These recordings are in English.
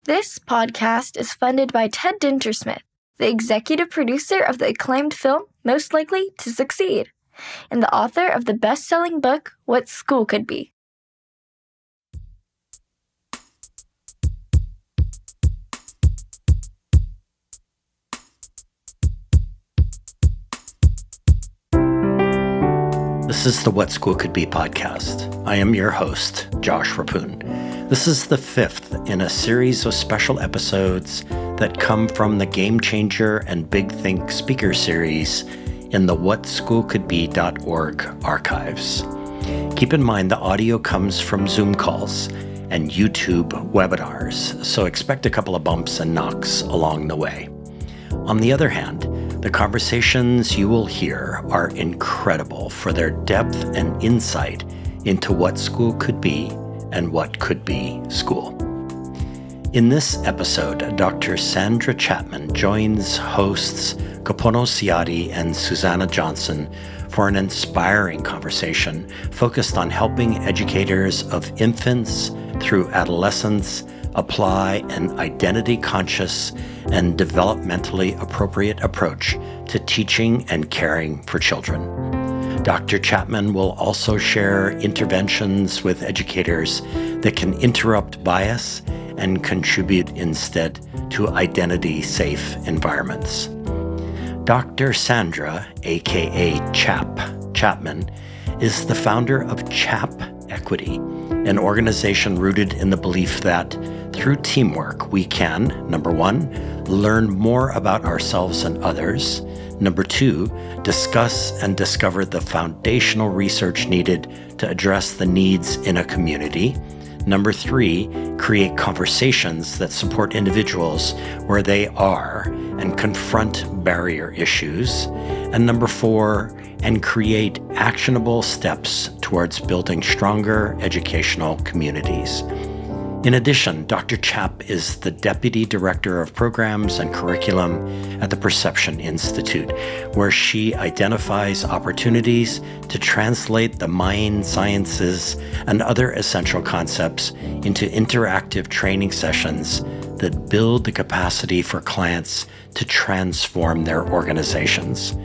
This podcast is funded by Ted Dintersmith, the executive producer of the acclaimed film Most Likely to Succeed, and the author of the best-selling book What School Could Be. This is the What School Could Be podcast. I am your host, Josh Rapoon. This is the fifth in a series of special episodes that come from the Game Changer and Big Think speaker series in the whatschoolcouldbe.org archives. Keep in mind the audio comes from Zoom calls and YouTube webinars, so expect a couple of bumps and knocks along the way. On the other hand, the conversations you will hear are incredible for their depth and insight into what school could be and what could be school. In this episode, Dr. Sandra Chapman joins hosts Kapono Siadi and Susanna Johnson for an inspiring conversation focused on helping educators of infants through adolescence apply an identity-conscious and developmentally appropriate approach to teaching and caring for children. Dr. Chapman will also share interventions with educators that can interrupt bias and contribute instead to identity-safe environments. Dr. Sandra, aka Chapman, is the founder of Chap Equity, an organization rooted in the belief that through teamwork we can, number one, learn more about ourselves and others, number two, discuss and discover the foundational research needed to address the needs in a community, number three, create conversations that support individuals where they are and confront barrier issues, and number four, and create actionable steps towards building stronger educational communities. In addition, Dr. Chap is the Deputy Director of Programs and Curriculum at the Perception Institute, where she identifies opportunities to translate the mind sciences and other essential concepts into interactive training sessions that build the capacity for clients to transform their organizations.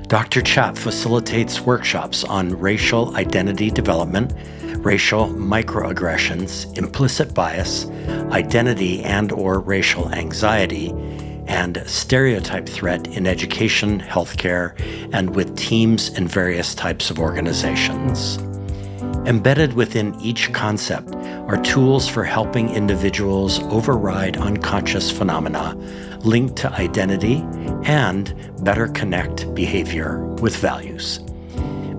Dr. Chap facilitates workshops on racial identity development, racial microaggressions, implicit bias, identity and/or racial anxiety, and stereotype threat in education, healthcare, and with teams in various types of organizations. Embedded within each concept are tools for helping individuals override unconscious phenomena linked to identity and better connect behavior with values.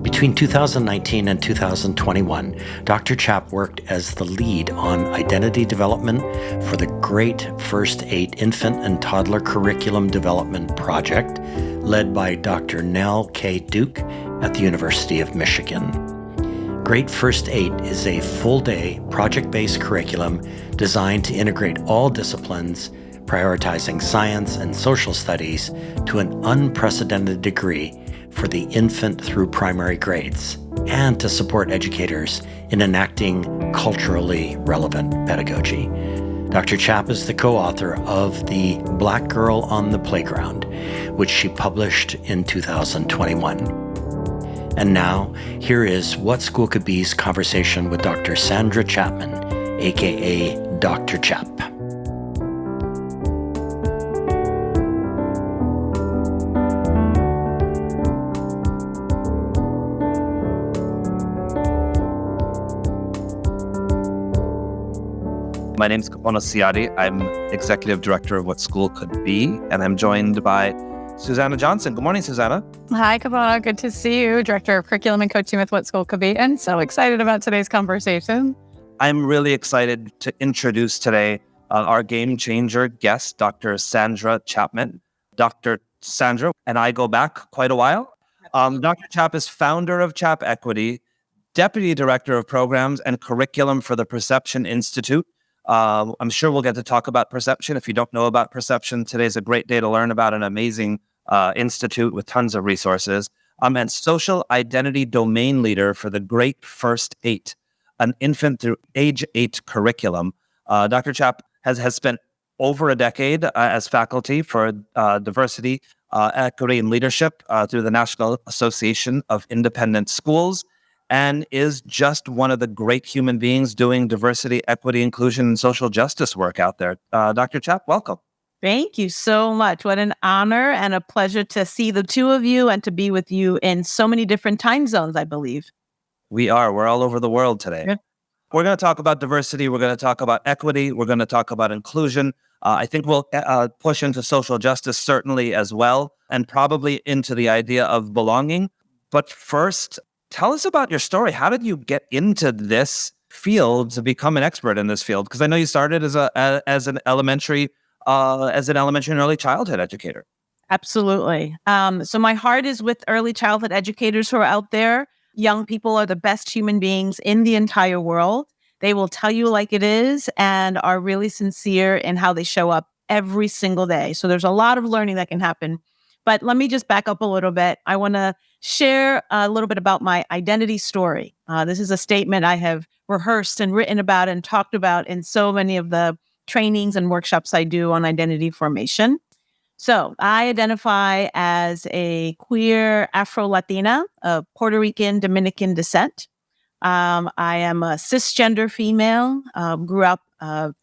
Between 2019 and 2021, Dr. Chap worked as the lead on identity development for the Great First 8 Infant and Toddler Curriculum Development Project, led by Dr. Nell K. Duke at the University of Michigan. Great First 8 is a full-day, project-based curriculum designed to integrate all disciplines, prioritizing science and social studies to an unprecedented degree for the infant through primary grades, and to support educators in enacting culturally relevant pedagogy. Dr. Chap is the co-author of The Black Girl on the Playground, which she published in 2021. And now, here is What School Could Be's conversation with Dr. Sandra Chapman, aka Dr. Chap. My name is Kapono Siadi. I'm Executive Director of What School Could Be, and I'm joined by Susanna Johnson. Good morning, Susanna. Hi, Kapono. Good to see you, Director of Curriculum and Coaching with What School Could Be, and so excited about today's conversation. I'm really excited to introduce today our game changer guest, Dr. Sandra Chapman. Dr. Sandra and I go back quite a while. Dr. Chap is founder of Chap Equity, Deputy Director of Programs and Curriculum for the Perception Institute. I'm sure we'll get to talk about perception. If you don't know about perception, today's a great day to learn about an amazing institute with tons of resources. And social identity domain leader for the Great First 8, an infant through age 8 curriculum. Dr. Chap has spent over a decade as faculty for diversity, equity, and leadership through the National Association of Independent Schools, and is just one of the great human beings doing diversity, equity, inclusion, and social justice work out there. Dr. Chap, welcome. Thank you so much. What an honor and a pleasure to see the two of you and to be with you in so many different time zones, I believe. We're all over the world today. Yeah. We're going to talk about diversity. We're going to talk about equity. We're going to talk about inclusion. I think we'll push into social justice certainly as well, and probably into the idea of belonging. But first, tell us about your story. How did you get into this field to become an expert in this field? Because I know you started as an elementary and early childhood educator. Absolutely. So my heart is with early childhood educators who are out there. Young people are the best human beings in the entire world. They will tell you like it is and are really sincere in how they show up every single day. So there's a lot of learning that can happen. But let me just back up a little bit. I want to share a little bit about my identity story. This is a statement I have rehearsed and written about and talked about in so many of the trainings and workshops I do on identity formation. So I identify as a queer Afro-Latina of Puerto Rican Dominican descent. I am a cisgender female, grew up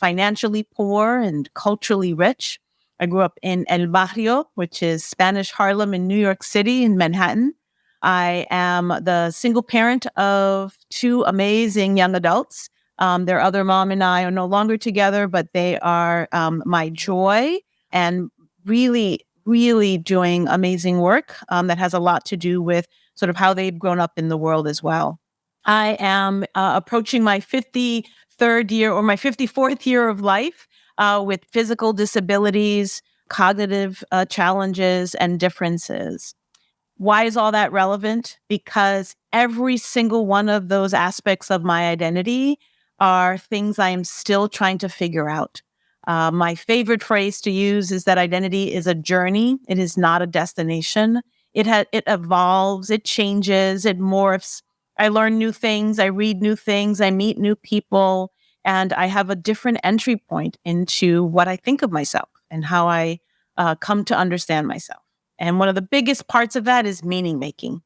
financially poor and culturally rich. I grew up in El Barrio, which is Spanish Harlem in New York City in Manhattan. I am the single parent of two amazing young adults. Their other mom and I are no longer together, but they are my joy and really, really doing amazing work that has a lot to do with sort of how they've grown up in the world as well. I am approaching my 53rd year or my 54th year of life with physical disabilities, cognitive challenges, and differences. Why is all that relevant? Because every single one of those aspects of my identity are things I am still trying to figure out. My favorite phrase to use is that identity is a journey. It is not a destination. It evolves, it changes, it morphs. I learn new things, I read new things, I meet new people, and I have a different entry point into what I think of myself and how I come to understand myself. And one of the biggest parts of that is meaning making.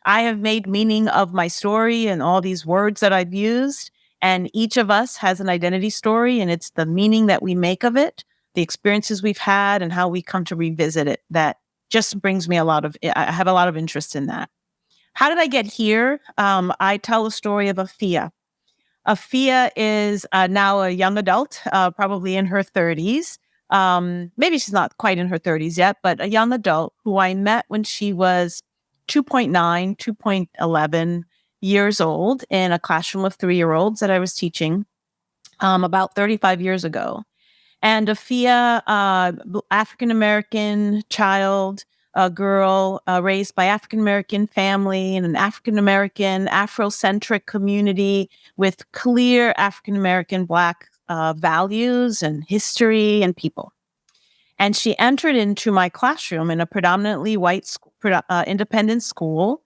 I have made meaning of my story and all these words that I've used. And each of us has an identity story, and it's the meaning that we make of it, the experiences we've had, and how we come to revisit it. That just brings me I have a lot of interest in that. How did I get here? I tell a story of Afia. Afia is now a young adult, probably in her 30s. Maybe she's not quite in her 30s yet, but a young adult who I met when she was 2.9, 2.11 years old in a classroom of 3-year-olds that I was teaching about 35 years ago. And Afia, African-American child, a girl raised by African-American family in an African-American Afrocentric community with clear African-American Black values and history and people. And she entered into my classroom in a predominantly white independent school.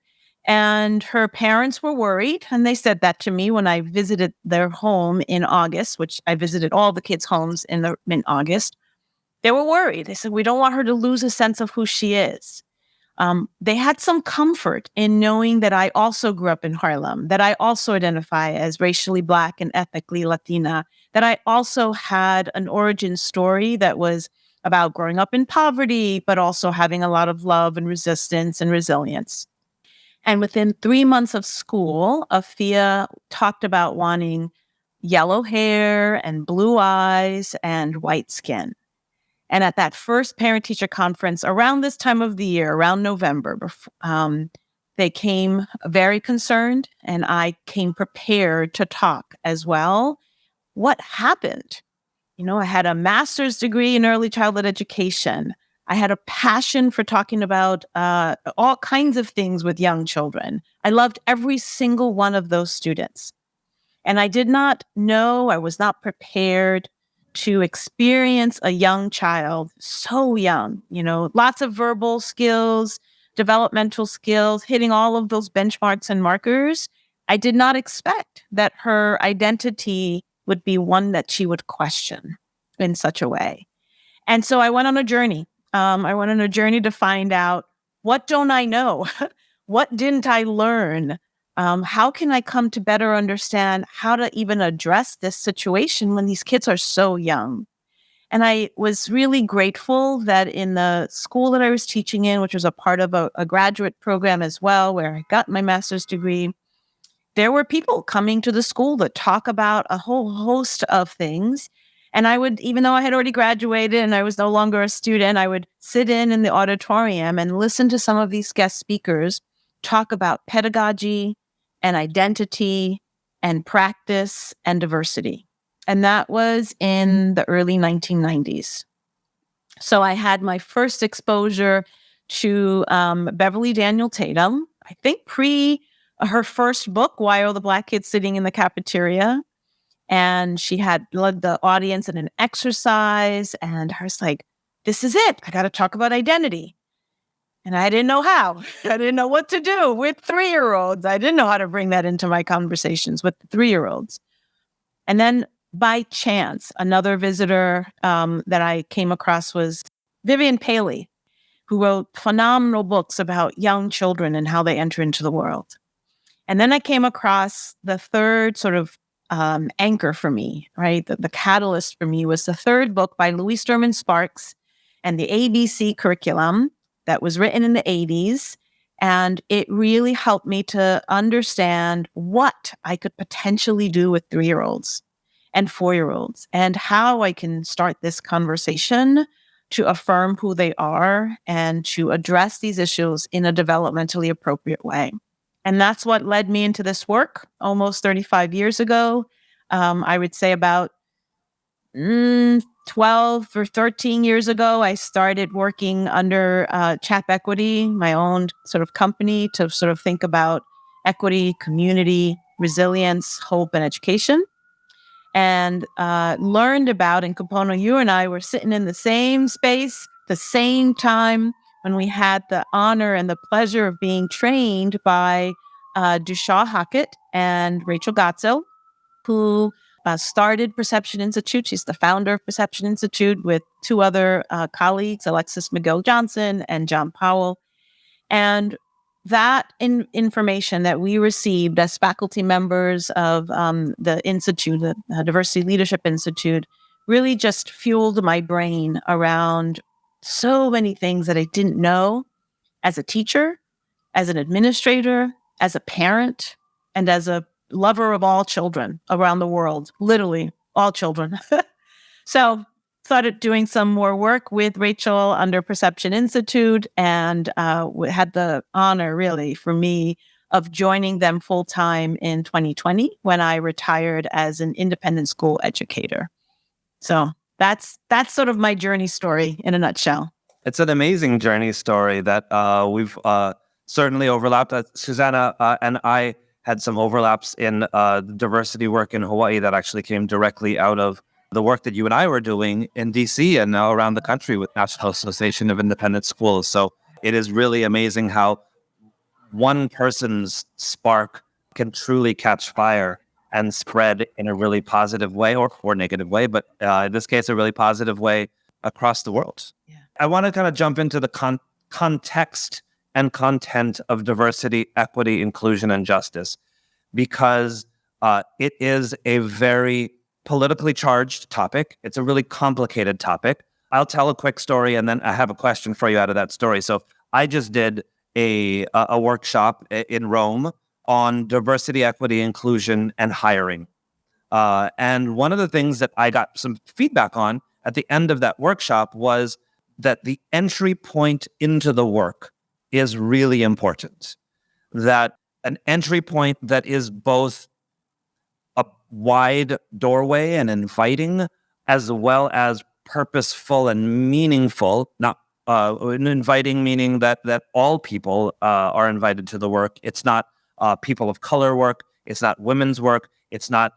And her parents were worried. And they said that to me when I visited their home in August, which I visited all the kids' homes in August. They were worried. They said, we don't want her to lose a sense of who she is. They had some comfort in knowing that I also grew up in Harlem, that I also identify as racially Black and ethnically Latina, that I also had an origin story that was about growing up in poverty, but also having a lot of love and resistance and resilience. And within 3 months of school, Afia talked about wanting yellow hair and blue eyes and white skin. And at that first parent-teacher conference around this time of the year, around November, they came very concerned, and I came prepared to talk as well. What happened? I had a master's degree in early childhood education. I had a passion for talking about all kinds of things with young children. I loved every single one of those students. And I did not know, I was not prepared to experience a young child so young, lots of verbal skills, developmental skills, hitting all of those benchmarks and markers. I did not expect that her identity would be one that she would question in such a way. And so I went on a journey. I went on a journey to find out, what don't I know? What didn't I learn? How can I come to better understand how to even address this situation when these kids are so young? And I was really grateful that in the school that I was teaching in, which was a part of a graduate program as well, where I got my master's degree, there were people coming to the school that talk about a whole host of things. And I would, even though I had already graduated and I was no longer a student, I would sit in the auditorium and listen to some of these guest speakers talk about pedagogy and identity and practice and diversity. And that was in the early 1990s. So I had my first exposure to Beverly Daniel Tatum, I think pre her first book, Why Are the Black Kids Sitting in the Cafeteria? And she had led the audience in an exercise. And I was like, this is it. I got to talk about identity. And I didn't know how. I didn't know what to do with 3-year-olds. I didn't know how to bring that into my conversations with the 3-year-olds. And then by chance, another visitor that I came across was Vivian Paley, who wrote phenomenal books about young children and how they enter into the world. And then I came across the third sort of anchor for me, right? The catalyst for me was the third book by Louise Derman Sparks and the ABC curriculum that was written in the 80s. And it really helped me to understand what I could potentially do with 3-year-olds and 4-year-olds and how I can start this conversation to affirm who they are and to address these issues in a developmentally appropriate way. And that's what led me into this work almost 35 years ago. I would say about 12 or 13 years ago, I started working under Chap Equity, my own sort of company, to sort of think about equity, community, resilience, hope, and education. And learned about, and Kapono, you and I were sitting in the same space, the same time, when we had the honor and the pleasure of being trained by Dushaw Hackett and Rachel Gotzel, who started Perception Institute. She's the founder of Perception Institute with 2 other colleagues, Alexis McGill Johnson and John Powell. And that information that we received as faculty members of the Institute, the Diversity Leadership Institute, really just fueled my brain around so many things that I didn't know as a teacher, as an administrator, as a parent, and as a lover of all children around the world, literally all children. So started doing some more work with Rachel under Perception Institute and had the honor, really, for me, of joining them full-time in 2020 when I retired as an independent school educator. So that's sort of my journey story in a nutshell. It's an amazing journey story that we've certainly overlapped. Susanna and I had some overlaps in diversity work in Hawaii that actually came directly out of the work that you and I were doing in DC and now around the country with National Association of Independent Schools. So it is really amazing how one person's spark can truly catch fire and spread in a really positive way or negative way, but in this case, a really positive way across the world. Yeah. I want to kind of jump into the context and content of diversity, equity, inclusion, and justice, because it is a very politically charged topic. It's a really complicated topic. I'll tell a quick story and then I have a question for you out of that story. So I just did a workshop in Rome on diversity, equity, inclusion, and hiring. And one of the things that I got some feedback on at the end of that workshop was that the entry point into the work is really important. That an entry point that is both a wide doorway and inviting, as well as purposeful and meaningful, not inviting meaning that all people are invited to the work. It's not people of color work. It's not women's work. It's not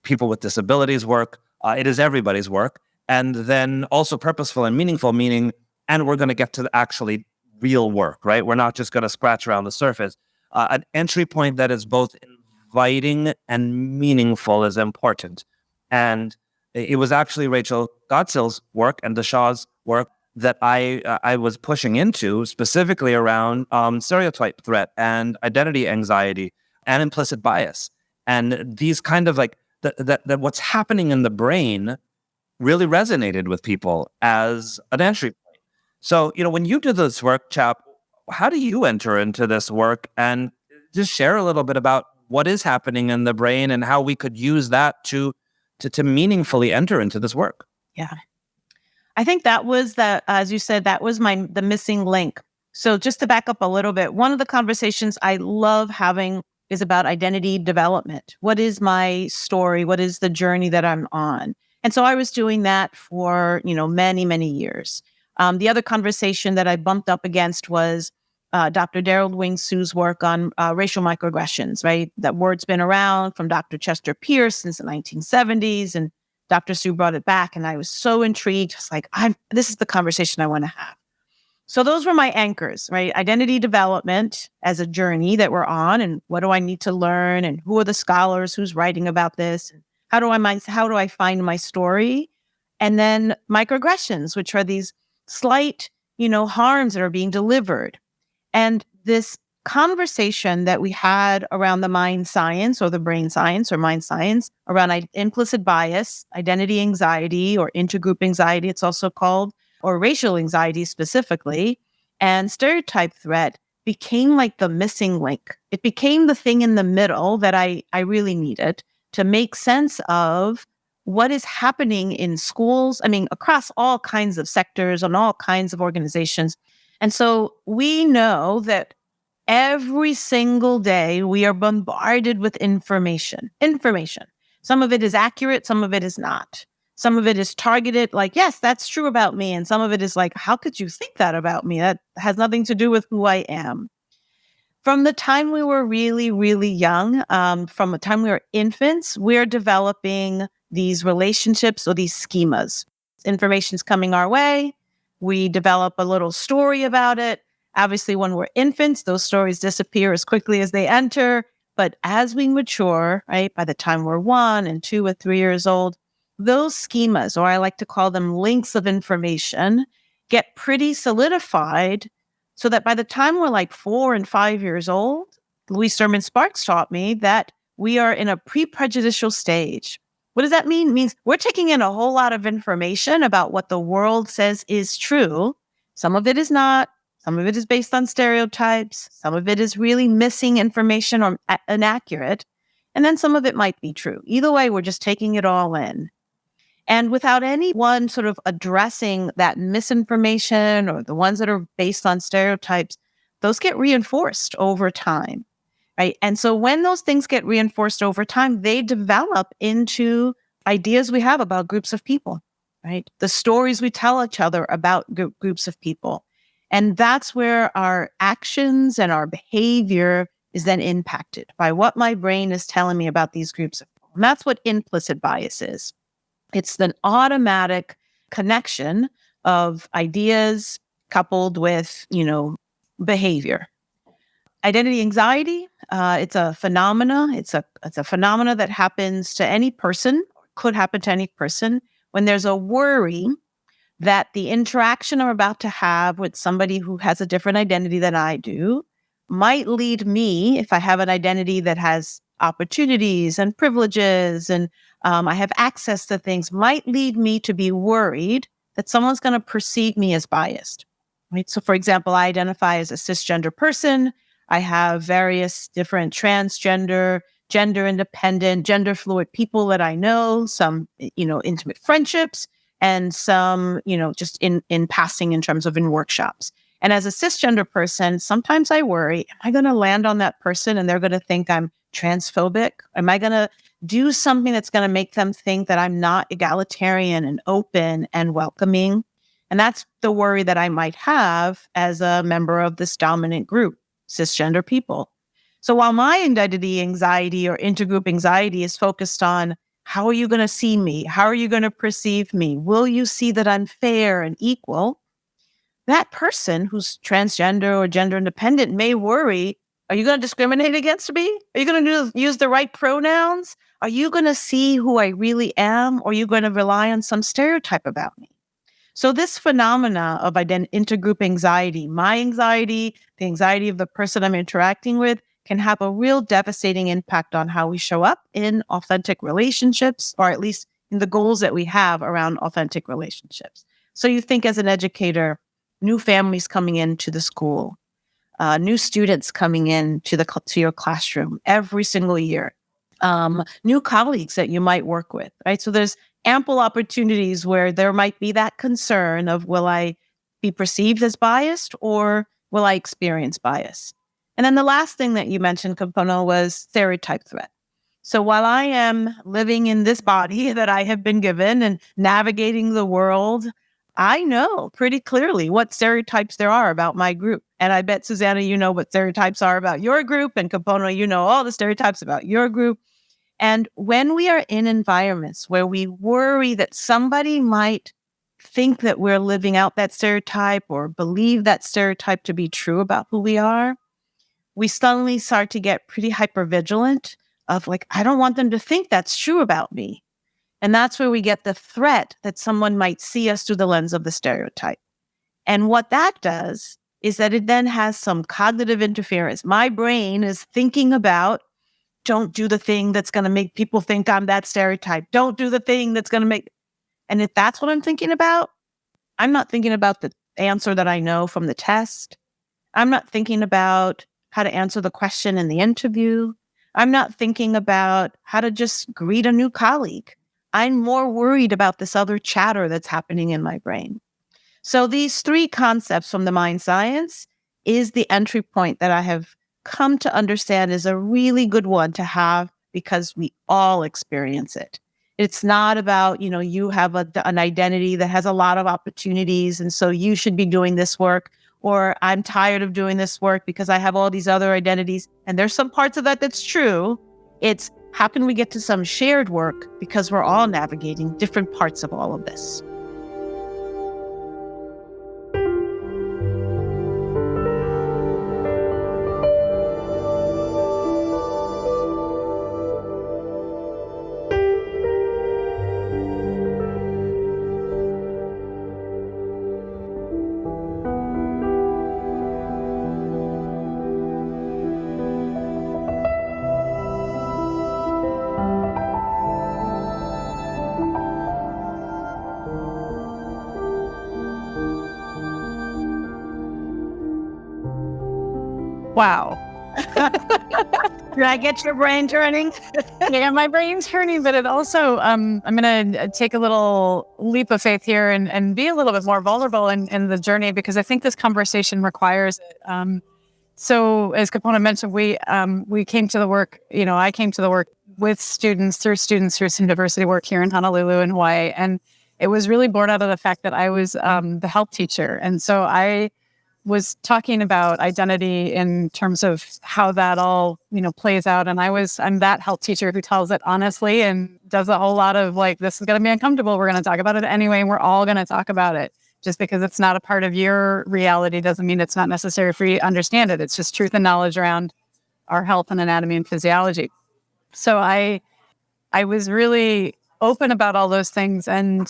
people with disabilities work. It is everybody's work. And then also purposeful and meaningful, meaning, and we're going to get to the actually real work, right? We're not just going to scratch around the surface. An entry point that is both inviting and meaningful is important. And it was actually Rachel Godsill's work and Dashaw's work that I was pushing into, specifically around stereotype threat and identity anxiety and implicit bias. And these kind of like that what's happening in the brain really resonated with people as an entry point. So, when you do this work, Chap, how do you enter into this work? And just share a little bit about what is happening in the brain and how we could use that to meaningfully enter into this work. Yeah. I think that was as you said, that was the missing link. So just to back up a little bit, one of the conversations I love having is about identity development. What is my story? What is the journey that I'm on? And so I was doing that for, many, many years. The other conversation that I bumped up against was Dr. Daryl Wing Su's work on racial microaggressions, right? That word's been around from Dr. Chester Pierce since the 1970s, and Dr. Su brought it back, and I was so intrigued. It's like, this is the conversation I want to have. So those were my anchors, right? Identity development as a journey that we're on, and what do I need to learn, and who are the scholars who's writing about this, and how do I find my story, and then microaggressions, which are these slight, harms that are being delivered. And this conversation that we had around the mind science or the brain science or mind science around implicit bias, identity anxiety or intergroup anxiety, it's also called, or racial anxiety specifically, and stereotype threat became like the missing link. It became the thing in the middle that I really needed to make sense of what is happening in schools, across all kinds of sectors and all kinds of organizations. And so we know that every single day we are bombarded with information. Some of it is accurate, some of it is not. Some of it is targeted, like, yes, that's true about me. And some of it is like, how could you think that about me? That has nothing to do with who I am. From the time we were really, really young, from the time we were infants, we're developing these relationships or these schemas. Information's coming our way. We develop a little story about it. Obviously, when we're infants, those stories disappear as quickly as they enter. But as we mature, right, by the time we're 1 and 2 or 3 years old, those schemas, or I like to call them links of information, get pretty solidified so that by the time we're like 4 and 5 years old, Louise Thurman Sparks taught me that we are in a pre-prejudicial stage. What does that mean? It means we're taking in a whole lot of information about what the world says is true. Some of it is not. Some of it is based on stereotypes. Some of it is really missing information or inaccurate. And then some of it might be true. Either way, we're just taking it all in. And without anyone sort of addressing that misinformation or the ones that are based on stereotypes, those get reinforced over time. Right. And so when those things get reinforced over time, they develop into ideas we have about groups of people, right? The stories we tell each other about groups of people. And that's where our actions and our behavior is then impacted by what my brain is telling me about these groups of people. And that's what implicit bias is. It's an automatic connection of ideas coupled with, behavior. Identity anxiety, it's a phenomena. It's a phenomena that happens to any person, could happen to any person, when there's a worry that the interaction I'm about to have with somebody who has a different identity than I do might lead me, if I have an identity that has opportunities and privileges and I have access to things, might lead me to be worried that someone's going to perceive me as biased. Right? So, for example, I identify as a cisgender person. I have various different transgender, gender independent, gender fluid people that I know, some, intimate friendships, and some, just in passing in terms of in workshops. And as a cisgender person, sometimes I worry, am I going to land on that person and they're going to think I'm transphobic? Am I going to do something that's going to make them think that I'm not egalitarian and open and welcoming? And that's the worry that I might have as a member of this dominant group, cisgender people. So while my identity anxiety or intergroup anxiety is focused on how are you going to see me? How are you going to perceive me? Will you see that I'm fair and equal? That person who's transgender or gender independent may worry, are you going to discriminate against me? Are you going to use the right pronouns? Are you going to see who I really am, or are you going to rely on some stereotype about me? So this phenomena of intergroup anxiety, my anxiety, the anxiety of the person I'm interacting with, can have a real devastating impact on how we show up in authentic relationships, or at least in the goals that we have around authentic relationships. So you think, as an educator, new families coming into the school, new students coming in to your classroom every single year, new colleagues that you might work with, right? So there's ample opportunities where there might be that concern of, will I be perceived as biased, or will I experience bias? And then the last thing that you mentioned, Kapono, was stereotype threat. So while I am living in this body that I have been given and navigating the world, I know pretty clearly what stereotypes there are about my group. And I bet, Susanna, you know what stereotypes are about your group, and Kapono, you know all the stereotypes about your group. And when we are in environments where we worry that somebody might think that we're living out that stereotype or believe that stereotype to be true about who we are, we suddenly start to get pretty hypervigilant of, like, I don't want them to think that's true about me. And that's where we get the threat that someone might see us through the lens of the stereotype. And what that does is that it then has some cognitive interference. My brain is thinking about, don't do the thing that's going to make people think I'm that stereotype. Don't do the thing that's going to make... And if that's what I'm thinking about, I'm not thinking about the answer that I know from the test. I'm not thinking about how to answer the question in the interview. I'm not thinking about how to just greet a new colleague. I'm more worried about this other chatter that's happening in my brain. So these three concepts from the mind science is the entry point that I have come to understand is a really good one to have, because we all experience it. It's not about, you have an identity that has a lot of opportunities, and so you should be doing this work, or I'm tired of doing this work because I have all these other identities. And there's some parts of that that's true. It's, how can we get to some shared work, because we're all navigating different parts of all of this. Wow. Did I get your brain turning? Yeah, my brain's turning, but it also, I'm going to take a little leap of faith here and be a little bit more vulnerable in the journey, because I think this conversation requires it. So as Kapono mentioned, we came to the work, I came to the work with students through some diversity work here in Honolulu in Hawaii. And it was really born out of the fact that I was the health teacher. And so I was talking about identity in terms of how that all, plays out. And I'm that health teacher who tells it honestly and does a whole lot of, like, this is going to be uncomfortable. We're going to talk about it anyway. And we're all going to talk about it. Just because it's not a part of your reality doesn't mean it's not necessary for you to understand it. It's just truth and knowledge around our health and anatomy and physiology. So I was really open about all those things. And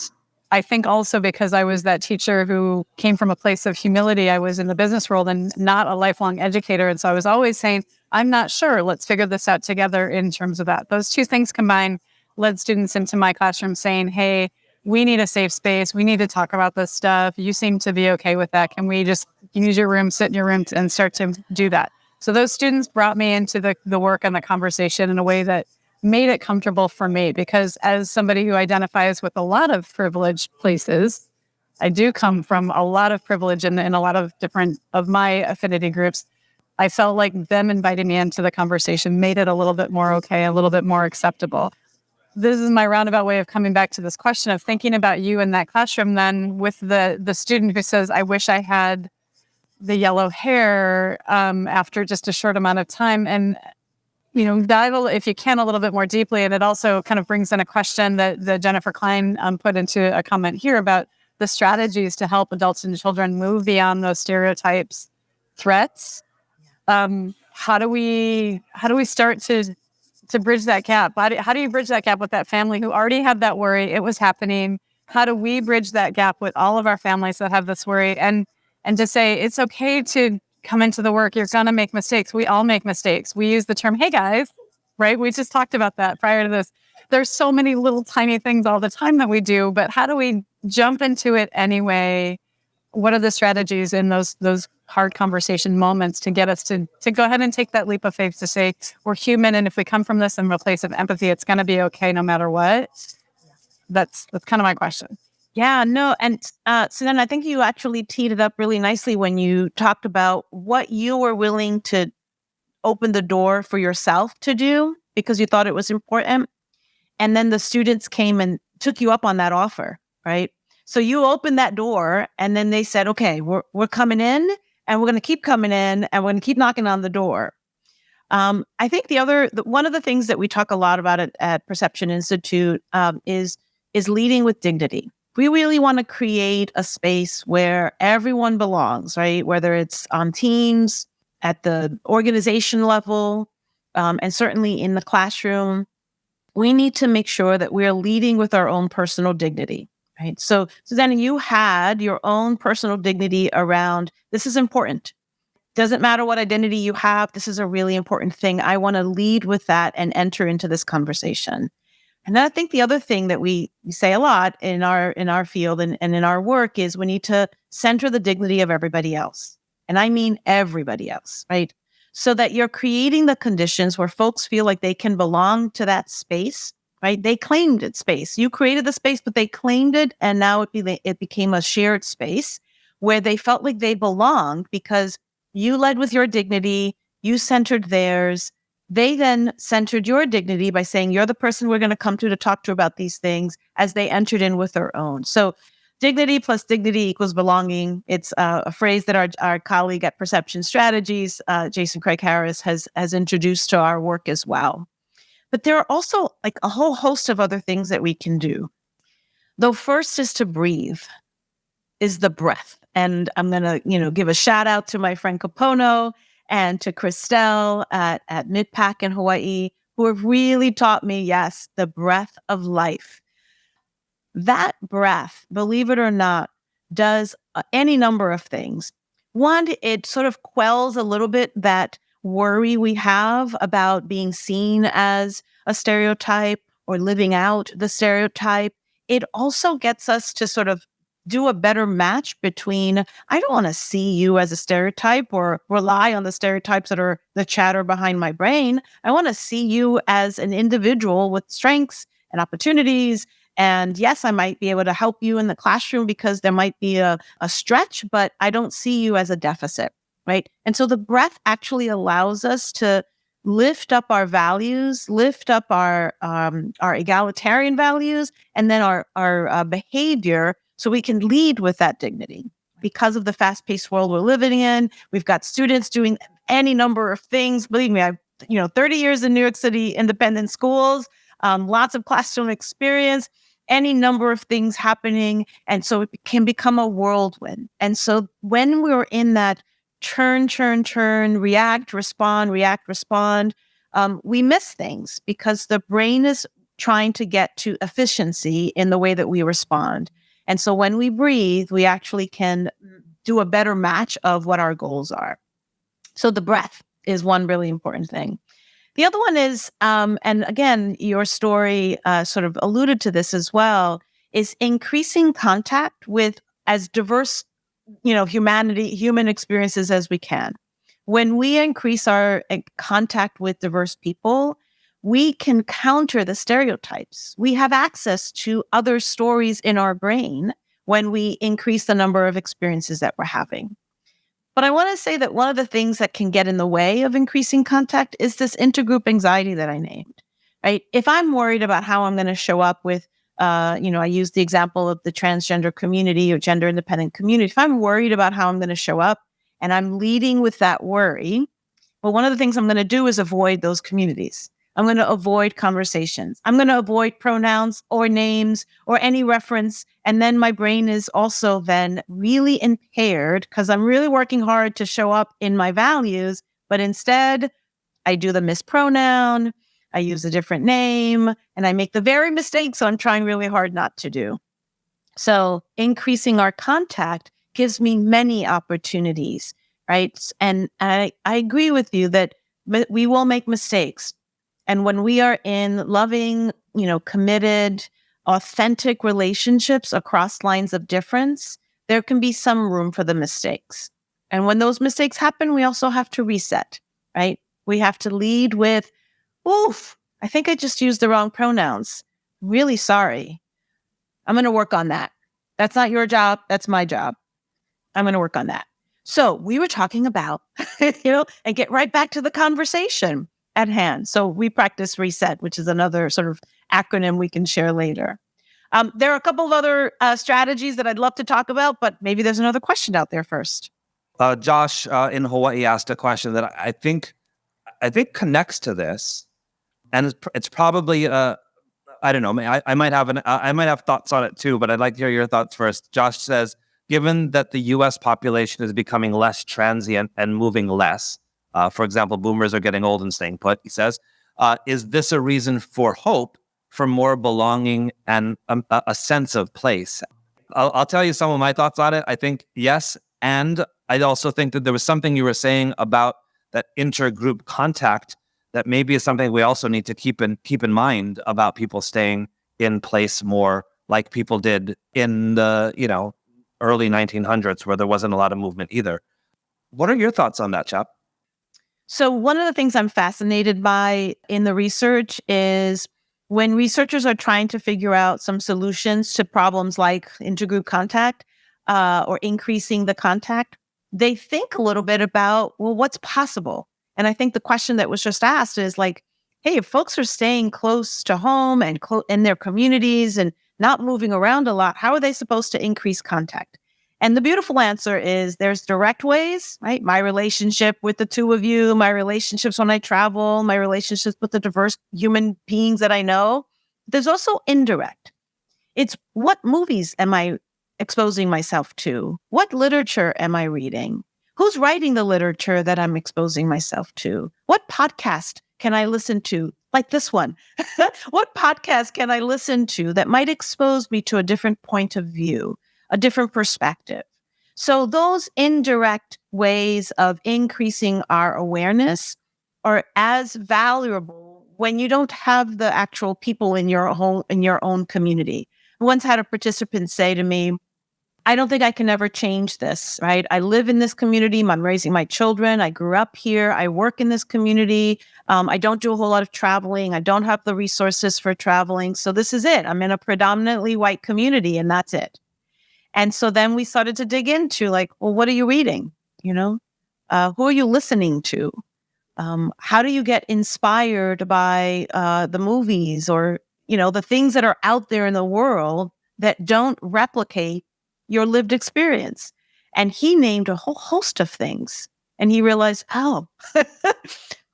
I think also because I was that teacher who came from a place of humility, I was in the business world and not a lifelong educator. And so I was always saying, I'm not sure, let's figure this out together in terms of that. Those two things combined led students into my classroom saying, hey, we need a safe space. We need to talk about this stuff. You seem to be okay with that. Can we just use your room, sit in your room and start to do that? So those students brought me into the work and the conversation in a way that made it comfortable for me, because as somebody who identifies with a lot of privileged places, I do come from a lot of privilege in a lot of different of my affinity groups. I felt like them inviting me into the conversation made it a little bit more okay, a little bit more acceptable. This is my roundabout way of coming back to this question of thinking about you in that classroom then with the student who says, I wish I had the yellow hair after just a short amount of time. And dive, if you can, a little bit more deeply. And it also kind of brings in a question that Jennifer Klein put into a comment here about the strategies to help adults and children move beyond those stereotypes, threats. How do we start to bridge that gap? How do you bridge that gap with that family who already had that worry? It was happening. How do we bridge that gap with all of our families that have this worry? And to say, it's okay to come into the work. You're going to make mistakes. We all make mistakes. We use the term, hey guys, right? We just talked about that prior to this. There's so many little tiny things all the time that we do, but how do we jump into it anyway? What are the strategies in those hard conversation moments to get us to go ahead and take that leap of faith to say, we're human, and if we come from this in a place of empathy, it's going to be okay no matter what? That's kind of my question. Yeah, no. And so then I think you actually teed it up really nicely when you talked about what you were willing to open the door for yourself to do because you thought it was important. And then the students came and took you up on that offer, right? So you opened that door and then they said, okay, we're coming in and we're going to keep coming in and we're going to keep knocking on the door. I think one of the things that we talk a lot about at Perception Institute is leading with dignity. We really want to create a space where everyone belongs, right? Whether it's on teams, at the organization level, and certainly in the classroom, we need to make sure that we're leading with our own personal dignity, right? So Susanna, you had your own personal dignity around, this is important. Doesn't matter what identity you have, this is a really important thing. I want to lead with that and enter into this conversation. And then I think the other thing that we say a lot in our field and in our work is we need to center the dignity of everybody else. And I mean everybody else, right? So that you're creating the conditions where folks feel like they can belong to that space, right? They claimed its space. You created the space, but they claimed it. And now it became a shared space where they felt like they belonged because you led with your dignity, you centered theirs. They then centered your dignity by saying, you're the person we're going to come to talk to about these things as they entered in with their own. So dignity plus dignity equals belonging. It's a phrase that our colleague at Perception Strategies, Jason Craig Harris, has introduced to our work as well. But there are also like a whole host of other things that we can do. The first is to breathe, is the breath. And I'm going to, give a shout out to my friend Kapono and to Christelle at MidPac in Hawaii, who have really taught me, yes, the breath of life. That breath, believe it or not, does any number of things. One, it sort of quells a little bit that worry we have about being seen as a stereotype or living out the stereotype. It also gets us to sort of do a better match between, I don't want to see you as a stereotype or rely on the stereotypes that are the chatter behind my brain. I want to see you as an individual with strengths and opportunities. And yes, I might be able to help you in the classroom because there might be a stretch, but I don't see you as a deficit, right? And so the breath actually allows us to lift up our values, lift up our egalitarian values, and then our behavior so we can lead with that dignity. Because of the fast-paced world we're living in, we've got students doing any number of things. Believe me, I've 30 years in New York City independent schools, lots of classroom experience, any number of things happening. And so it can become a whirlwind. And so when we're in that turn, react, respond, we miss things because the brain is trying to get to efficiency in the way that we respond. And so when we breathe, we actually can do a better match of what our goals are. So the breath is one really important thing. The other one is, and again, your story sort of alluded to this as well, is increasing contact with as diverse, human experiences as we can. When we increase our contact with diverse people, we can counter the stereotypes. We have access to other stories in our brain when we increase the number of experiences that we're having. But I want to say that one of the things that can get in the way of increasing contact is this intergroup anxiety that I named, right? If I'm worried about how I'm going to show up with, I use the example of the transgender community or gender independent community. If I'm worried about how I'm going to show up and I'm leading with that worry, well, one of the things I'm going to do is avoid those communities. I'm going to avoid conversations. I'm going to avoid pronouns or names or any reference. And then my brain is also then really impaired because I'm really working hard to show up in my values. But instead, I do the mispronoun. I use a different name, and I make the very mistakes I'm trying really hard not to do. So increasing our contact gives me many opportunities, right? And I agree with you that we will make mistakes. And when we are in loving, committed, authentic relationships across lines of difference, there can be some room for the mistakes. And when those mistakes happen, we also have to reset, right? We have to lead with, oof, I think I just used the wrong pronouns. Really sorry. I'm going to work on that. That's not your job. That's my job. I'm going to work on that. So we were talking about, and get right back to the conversation at hand. So we practice reset, which is another sort of acronym we can share later. There are a couple of other strategies that I'd love to talk about, but maybe there's another question out there first. Josh in Hawaii asked a question that I think connects to this, and it's probably I don't know. I might have thoughts on it too, but I'd like to hear your thoughts first. Josh says, given that the U.S. population is becoming less transient and moving less, for example, boomers are getting old and staying put, he says, is this a reason for hope for more belonging and a sense of place? I'll tell you some of my thoughts on it. I think yes, and I also think that there was something you were saying about that intergroup contact that maybe is something we also need to keep in mind about people staying in place more like people did in the early 1900s where there wasn't a lot of movement either. What are your thoughts on that, Chap? So one of the things I'm fascinated by in the research is when researchers are trying to figure out some solutions to problems like intergroup contact or increasing the contact, they think a little bit about, well, what's possible? And I think the question that was just asked is like, hey, if folks are staying close to home and in their communities and not moving around a lot, how are they supposed to increase contact? And the beautiful answer is there's direct ways, right? My relationship with the two of you, my relationships when I travel, my relationships with the diverse human beings that I know. There's also indirect. It's what movies am I exposing myself to? What literature am I reading? Who's writing the literature that I'm exposing myself to? What podcast can I listen to? Like this one. What podcast can I listen to that might expose me to a different point of view, a different perspective? So those indirect ways of increasing our awareness are as valuable when you don't have the actual people in your own community. I once had a participant say to me, I don't think I can ever change this, right? I live in this community. I'm raising my children. I grew up here. I work in this community. I don't do a whole lot of traveling. I don't have the resources for traveling. So this is it. I'm in a predominantly white community and that's it. And so then we started to dig into like, well, what are you reading? Who are you listening to? How do you get inspired by the movies or, the things that are out there in the world that don't replicate your lived experience? And he named a whole host of things. And he realized, oh,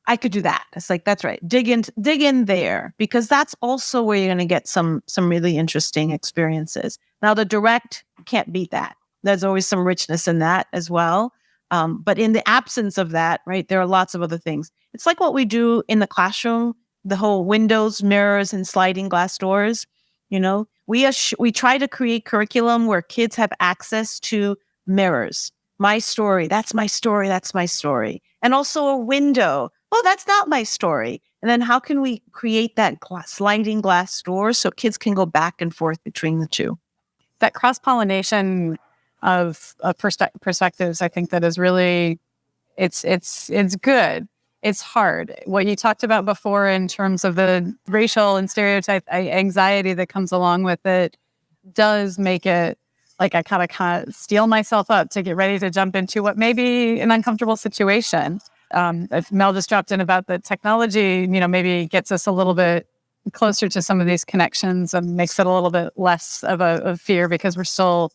I could do that. It's like, that's right. Dig in there, because that's also where you're going to get some really interesting experiences. Now, the direct, can't beat that. There's always some richness in that as well. But in the absence of that, right, there are lots of other things. It's like what we do in the classroom, the whole windows, mirrors, and sliding glass doors. We try to create curriculum where kids have access to mirrors. My story, that's my story, that's my story. And also a window. Oh, that's not my story. And then how can we create that sliding glass door so kids can go back and forth between the two? That cross-pollination of perspectives, I think that is really, it's good. It's hard. What you talked about before in terms of the racial and stereotype anxiety that comes along with it does make it like I kind of steel myself up to get ready to jump into what may be an uncomfortable situation. If Mel just dropped in about the technology, maybe gets us a little bit closer to some of these connections and makes it a little bit less of a fear because we're still,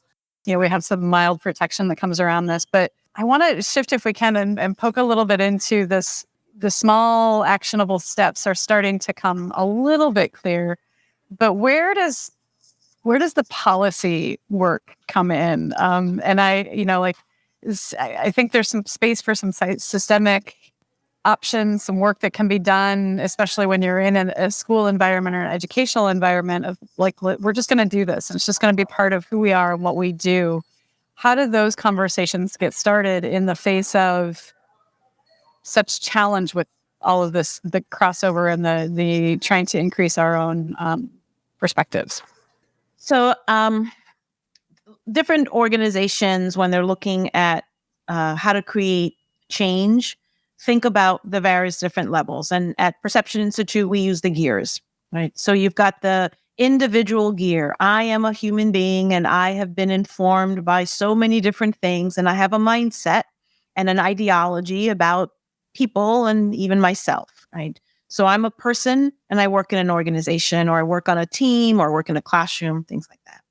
we have some mild protection that comes around this. But I want to shift, if we can, and poke a little bit into this. The small actionable steps are starting to come a little bit clear, but where does the policy work come in? And I think there's some space for some systemic options, some work that can be done, especially when you're in a school environment or an educational environment of like, we're just going to do this. And it's just going to be part of who we are and what we do. How do those conversations get started in the face of such challenge with all of this, the crossover and the trying to increase our own perspectives? So different organizations, when they're looking at how to create change, think about the various different levels. And at Perception Institute, we use the gears, right? So you've got the individual gear. I am a human being and I have been informed by so many different things, and I have a mindset and an ideology about people and even myself, right? So I'm a person and I work in an organization, or I work on a team, or work in a classroom, things like that.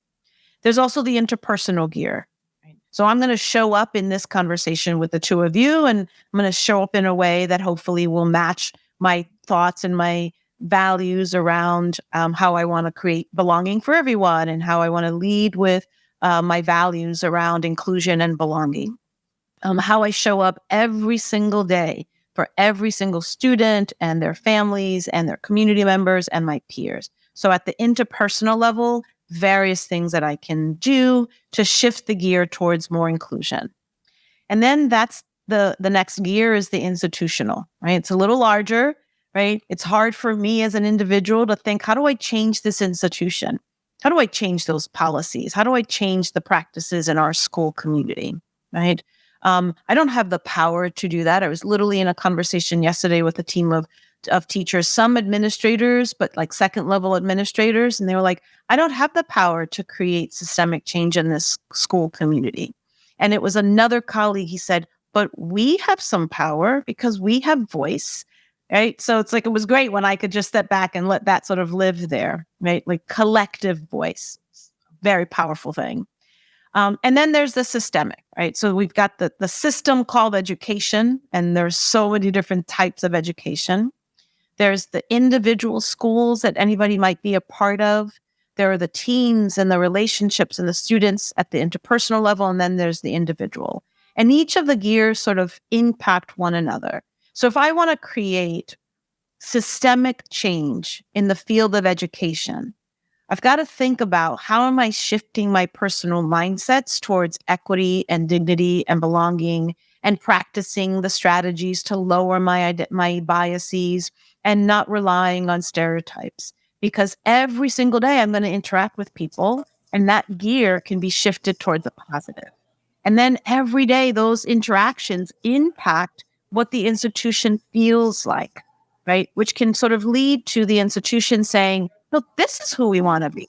There's also the interpersonal gear. Right? So I'm going to show up in this conversation with the two of you, and I'm going to show up in a way that hopefully will match my thoughts and my values around how I want to create belonging for everyone, and how I want to lead with my values around inclusion and belonging. How I show up every single day for every single student and their families and their community members and my peers. So at the interpersonal level, various things that I can do to shift the gear towards more inclusion. And then that's the next gear is the institutional, right? It's a little larger, right? It's hard for me as an individual to think, how do I change this institution? How do I change those policies? How do I change the practices in our school community, right? I don't have the power to do that. I was literally in a conversation yesterday with a team of teachers, some administrators, but like second level administrators. And they were like, I don't have the power to create systemic change in this school community. And it was another colleague, he said, but we have some power because we have voice, right? So it's like, it was great when I could just step back and let that sort of live there, right? Like collective voice, very powerful thing. And then there's the systemic, right? So we've got the system called education, and there's so many different types of education. There's the individual schools that anybody might be a part of. There are the teams and the relationships and the students at the interpersonal level, and then there's the individual. And each of the gears sort of impact one another. So if I want to create systemic change in the field of education, I've got to think about how am I shifting my personal mindsets towards equity and dignity and belonging, and practicing the strategies to lower my biases and not relying on stereotypes. Because every single day I'm going to interact with people, and that gear can be shifted towards the positive. And then every day those interactions impact what the institution feels like, right? Which can sort of lead to the institution saying, look, this is who we want to be.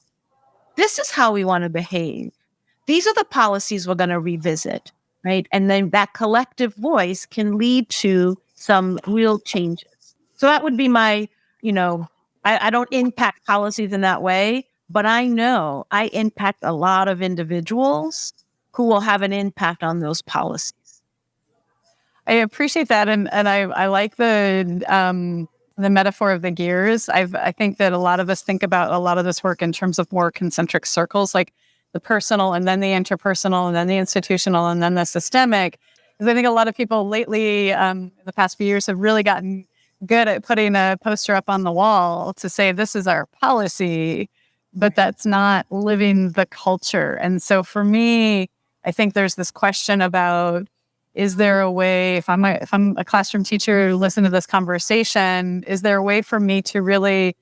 This is how we want to behave. These are the policies we're going to revisit, right? And then that collective voice can lead to some real changes. So that would be my, I don't impact policies in that way, but I know I impact a lot of individuals who will have an impact on those policies. I appreciate that. And I like the metaphor of the gears. I think that a lot of us think about a lot of this work in terms of more concentric circles, like the personal and then the interpersonal and then the institutional and then the systemic. Because I think a lot of people lately, in the past few years, have really gotten good at putting a poster up on the wall to say, this is our policy, but that's not living the culture. And so for me, I think there's this question about, is there a way, if I'm a classroom teacher, listen to this conversation, is there a way for me to really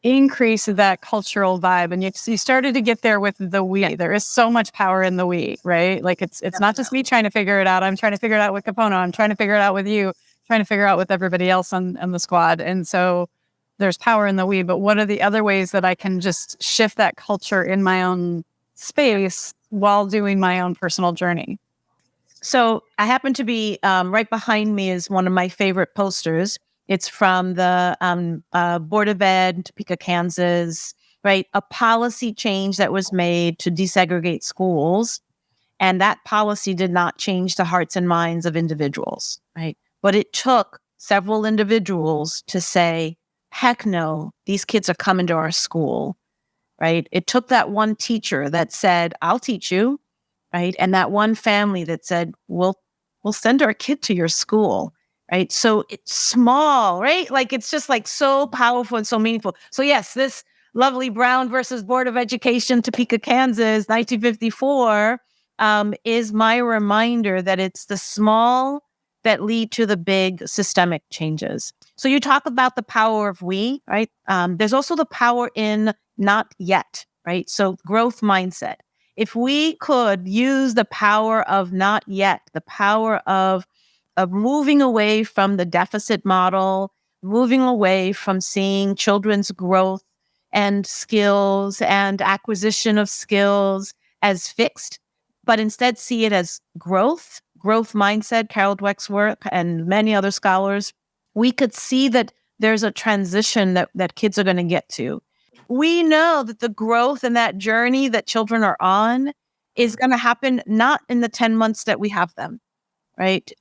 increase that cultural vibe? And you started to get there with the we. There is so much power in the we, right? Like it's not just me trying to figure it out. I'm trying to figure it out with Capono. I'm trying to figure it out with you, trying to figure it out with everybody else on the squad. And so there's power in the we, but what are the other ways that I can just shift that culture in my own space while doing my own personal journey? So I happen to be right behind me is one of my favorite posters. It's from the Board of Ed, Topeka, Kansas, right? A policy change that was made to desegregate schools. And that policy did not change the hearts and minds of individuals, right? But it took several individuals to say, heck no, these kids are coming to our school, right? It took that one teacher that said, I'll teach you. Right. And that one family that said, we'll send our kid to your school. right? So it's small, right? Like it's just like so powerful and so meaningful. So yes, this lovely Brown versus Board of Education, Topeka, Kansas, 1954, is my reminder that it's the small that lead to the big systemic changes. So you talk about the power of we, right? There's also the power in not yet, right? So growth mindset. If we could use the power of not yet, the power of moving away from the deficit model, moving away from seeing children's growth and skills and acquisition of skills as fixed, but instead see it as growth mindset, Carol Dweck's work and many other scholars, we could see that there's a transition that kids are going to get to. We know that the growth and that journey that children are on is going to happen not in the 10 months that we have them, right?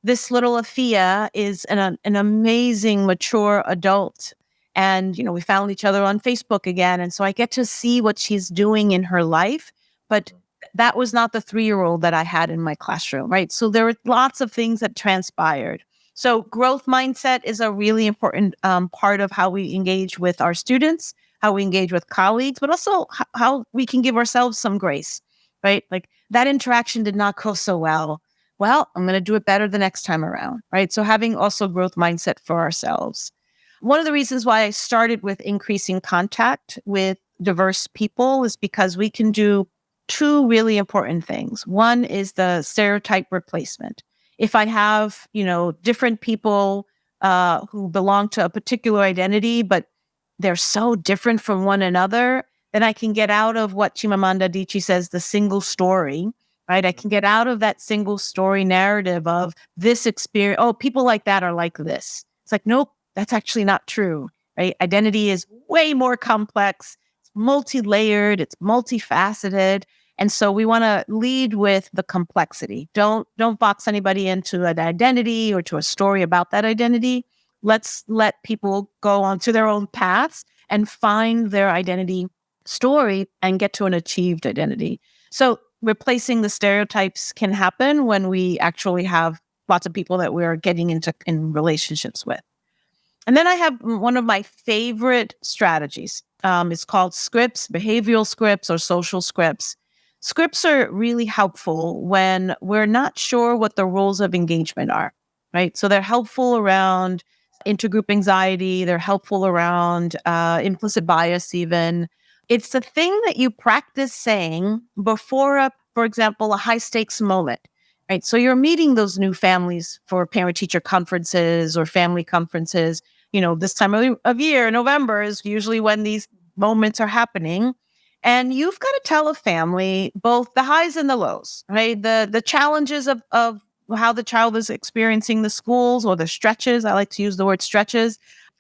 This little Afia is an amazing, mature adult. And, we found each other on Facebook again. And so I get to see what she's doing in her life. But that was not the 3-year-old that I had in my classroom, right? So there were lots of things that transpired. So growth mindset is a really important part of how we engage with our students, how we engage with colleagues, but also how we can give ourselves some grace, right? Like that interaction did not go so well. Well, I'm going to do it better the next time around, right? So having also growth mindset for ourselves. One of the reasons why I started with increasing contact with diverse people is because we can do 2 really important things. One is the stereotype replacement. If I have, different people who belong to a particular identity, but they're so different from one another, then I can get out of what Chimamanda Adichie says, the single story, right? I can get out of that single story narrative of this experience. Oh, people like that are like this. It's like, nope, that's actually not true, right? Identity is way more complex. It's multi-layered. It's multifaceted. And so we want to lead with the complexity. Don't box anybody into an identity or to a story about that identity. Let's let people go onto their own paths and find their identity story and get to an achieved identity. So replacing the stereotypes can happen when we actually have lots of people that we're getting in relationships with. And then I have one of my favorite strategies. It's called scripts, behavioral scripts or social scripts. Scripts are really helpful when we're not sure what the rules of engagement are, right? So they're helpful around intergroup anxiety. They're helpful around implicit bias even. It's the thing that you practice saying before, for example, a high stakes moment, right? So you're meeting those new families for parent teacher conferences or family conferences. This time of year, November is usually when these moments are happening. And you've got to tell a family both the highs and the lows, right? The challenges of how the child is experiencing the schools or the stretches. I like to use the word stretches,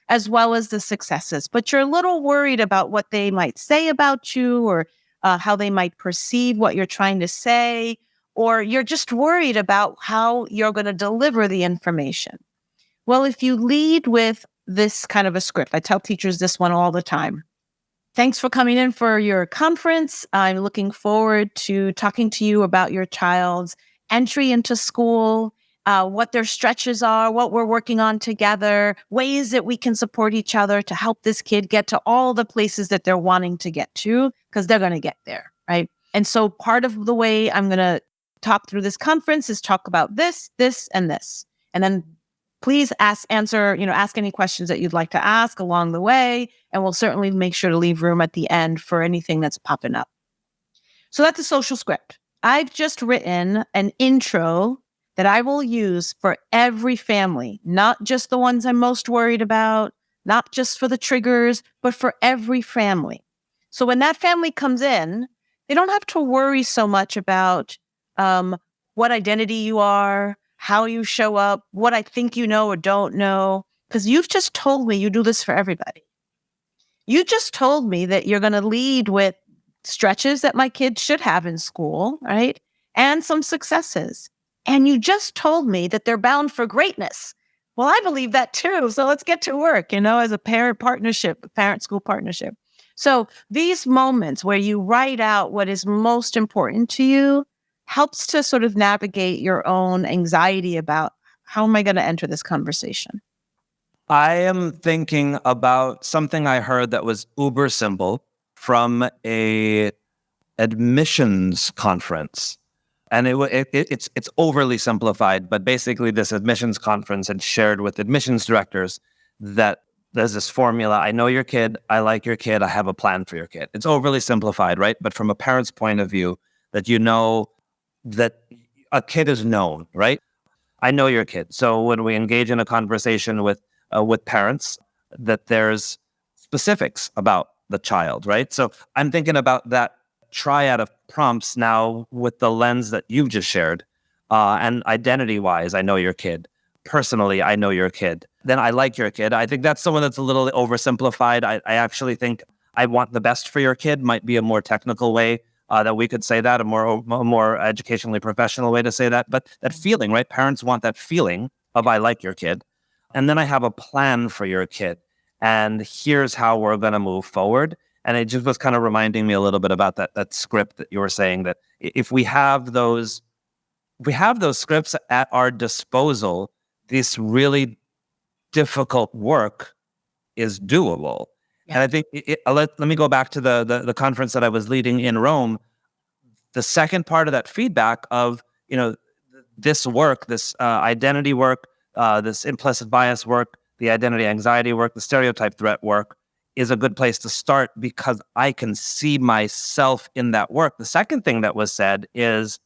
as well as the successes. But you're a little worried about what they might say about you or how they might perceive what you're trying to say, or you're just worried about how you're going to deliver the information. Well, if you lead with this kind of a script, I tell teachers this one all the time. Thanks for coming in for your conference. I'm looking forward to talking to you about your child's entry into school, what their stretches are, what we're working on together, ways that we can support each other to help this kid get to all the places that they're wanting to get to, because they're going to get there, right? And so part of the way I'm going to talk through this conference is talk about this, this, and this. And then please ask any questions that you'd like to ask along the way, and we'll certainly make sure to leave room at the end for anything that's popping up. So that's a social script. I've just written an intro that I will use for every family, not just the ones I'm most worried about, not just for the triggers, but for every family. So when that family comes in, they don't have to worry so much about what identity you are, how you show up, what I think you know or don't know, because you've just told me you do this for everybody. You just told me that you're going to lead with stretches that my kids should have in school, right? And some successes. And you just told me that they're bound for greatness. Well, I believe that too. So let's get to work, as a parent-school partnership. So these moments where you write out what is most important to you helps to sort of navigate your own anxiety about How am I going to enter this conversation? I am thinking about something I heard that was uber simple from a admissions conference. And it's overly simplified, but basically this admissions conference had shared with admissions directors that there's this formula. I know your kid. I like your kid. I have a plan for your kid. It's overly simplified, right? But from a parent's point of view, that you know that a kid is known, right? I know your kid. So when we engage in a conversation with parents, that there's specifics about the child, right? So I'm thinking about that triad of prompts now with the lens that you've just shared, and identity-wise, I know your kid. Personally, I know your kid. Then I like your kid. I think that's someone that's a little oversimplified. I actually think I want the best for your kid might be a more technical way that we could say that, a more educationally professional way to say that. But that feeling, right? Parents want that feeling of I like your kid. And then I have a plan for your kid. And here's how we're going to move forward. And it just was kind of reminding me a little bit about that script that you were saying, that if we have those scripts at our disposal, this really difficult work is doable. Yeah. And I think let me go back to the conference that I was leading in Rome. The second part of that feedback of, this work, this identity work, this implicit bias work, the identity anxiety work, the stereotype threat work is a good place to start because I can see myself in that work. The second thing that was said is,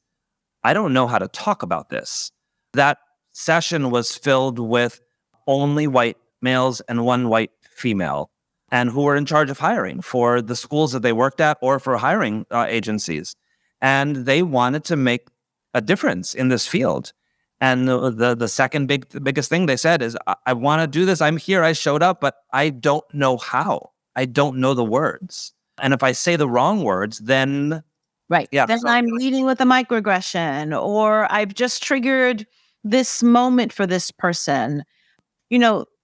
I don't know how to talk about this. That session was filled with only white males and one white female, and who were in charge of hiring for the schools that they worked at or for hiring agencies. And they wanted to make a difference in this field. And the second biggest thing they said is, I want to do this. I'm here. I showed up, but I don't know how. I don't know the words. And if I say the wrong words, then... Right. Yeah, then I'm leading with a microaggression, or I've just triggered this moment for this person.